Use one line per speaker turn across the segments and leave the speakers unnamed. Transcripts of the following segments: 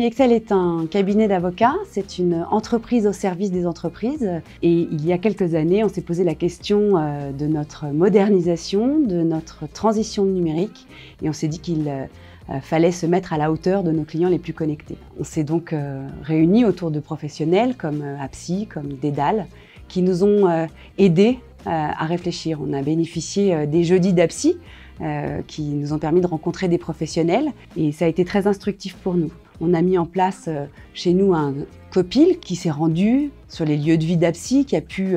Excel est un cabinet d'avocats, c'est une entreprise au service des entreprises et il y a quelques années, on s'est posé la question de notre modernisation, de notre transition numérique et on s'est dit qu'il fallait se mettre à la hauteur de nos clients les plus connectés. On s'est donc réunis autour de professionnels comme APSI, comme Dédale, qui nous ont aidés à réfléchir. On a bénéficié des jeudis d'APSI qui nous ont permis de rencontrer des professionnels et ça a été très instructif pour nous. On a mis en place chez nous un copil qui s'est rendu sur les lieux de vie d'APSI, qui a pu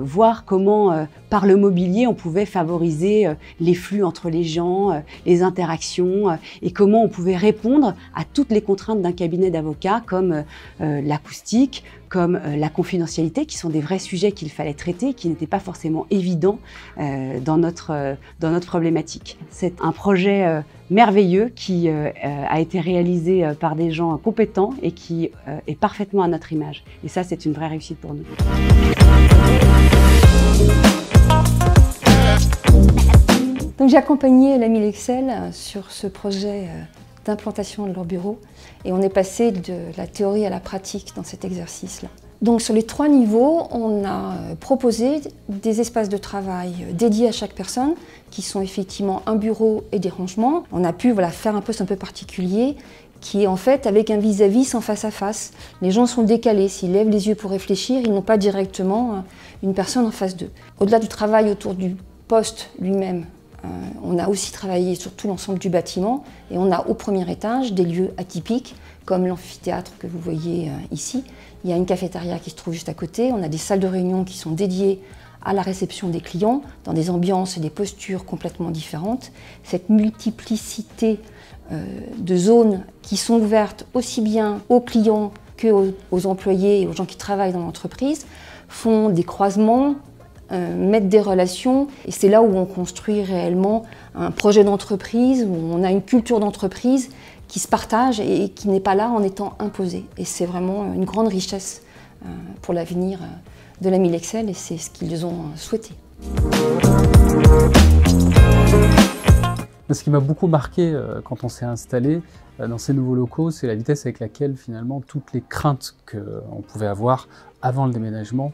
voir comment, par le mobilier, on pouvait favoriser les flux entre les gens, les interactions, et comment on pouvait répondre à toutes les contraintes d'un cabinet d'avocats, comme l'acoustique, comme la confidentialité, qui sont des vrais sujets qu'il fallait traiter, qui n'étaient pas forcément évidents dans notre problématique. C'est un projet merveilleux qui a été réalisé par des gens compétents et qui est parfaitement à notre image. Et ça, c'est une vraie réussite pour nous.
Donc j'ai accompagné la Mille Excel sur ce projet d'implantation de leur bureau et on est passé de la théorie à la pratique dans cet exercice-là. Donc sur les 3 niveaux, on a proposé des espaces de travail dédiés à chaque personne qui sont effectivement un bureau et des rangements. On a pu faire un poste un peu particulier qui est en fait avec un vis-à-vis sans face à face. Les gens sont décalés, s'ils lèvent les yeux pour réfléchir, ils n'ont pas directement une personne en face d'eux. Au-delà du travail autour du poste lui-même, on a aussi travaillé sur tout l'ensemble du bâtiment et on a au premier étage des lieux atypiques comme l'amphithéâtre que vous voyez ici. Il y a une cafétéria qui se trouve juste à côté, on a des salles de réunion qui sont dédiées à la réception des clients dans des ambiances et des postures complètement différentes. Cette multiplicité de zones qui sont ouvertes aussi bien aux clients qu'aux employés et aux gens qui travaillent dans l'entreprise font des croisements, mettre des relations et c'est là où on construit réellement un projet d'entreprise, où on a une culture d'entreprise qui se partage et qui n'est pas là en étant imposée. Et c'est vraiment une grande richesse pour l'avenir de la Mille Excel et c'est ce qu'ils ont souhaité.
Ce qui m'a beaucoup marqué quand on s'est installé dans ces nouveaux locaux, c'est la vitesse avec laquelle finalement toutes les craintes qu'on pouvait avoir avant le déménagement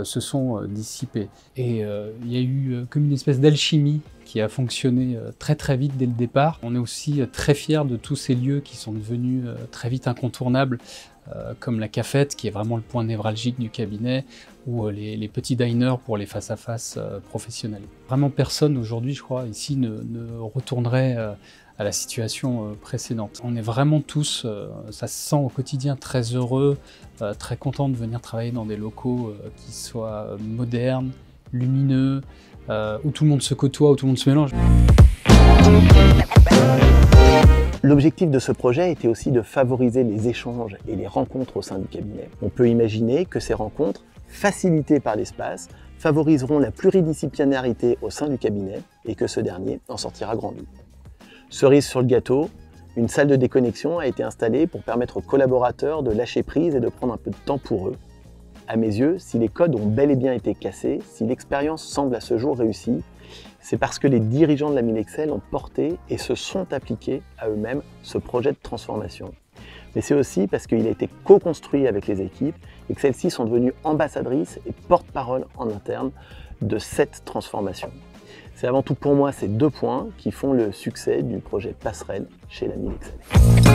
se sont dissipées. Et il y a eu comme une espèce d'alchimie qui a fonctionné très très vite dès le départ. On est aussi très fiers de tous ces lieux qui sont devenus très vite incontournables, comme la cafette qui est vraiment le point névralgique du cabinet, ou les petits diners pour les face-à-face professionnels. Vraiment personne aujourd'hui, je crois, ici ne retournerait à la situation précédente. On est vraiment tous, ça se sent au quotidien, très heureux, très contents de venir travailler dans des locaux qui soient modernes, lumineux, où tout le monde se côtoie, où tout le monde se mélange.
L'objectif de ce projet était aussi de favoriser les échanges et les rencontres au sein du cabinet. On peut imaginer que ces rencontres, facilitées par l'espace, favoriseront la pluridisciplinarité au sein du cabinet et que ce dernier en sortira grandi. Cerise sur le gâteau, une salle de déconnexion a été installée pour permettre aux collaborateurs de lâcher prise et de prendre un peu de temps pour eux. À mes yeux, si les codes ont bel et bien été cassés, si l'expérience semble à ce jour réussie, c'est parce que les dirigeants de la Mille Excel ont porté et se sont appliqués à eux-mêmes ce projet de transformation. Mais c'est aussi parce qu'il a été co-construit avec les équipes et que celles-ci sont devenues ambassadrices et porte-parole en interne de cette transformation. C'est avant tout pour moi ces 2 points qui font le succès du projet Passerelle chez la Mille Excel.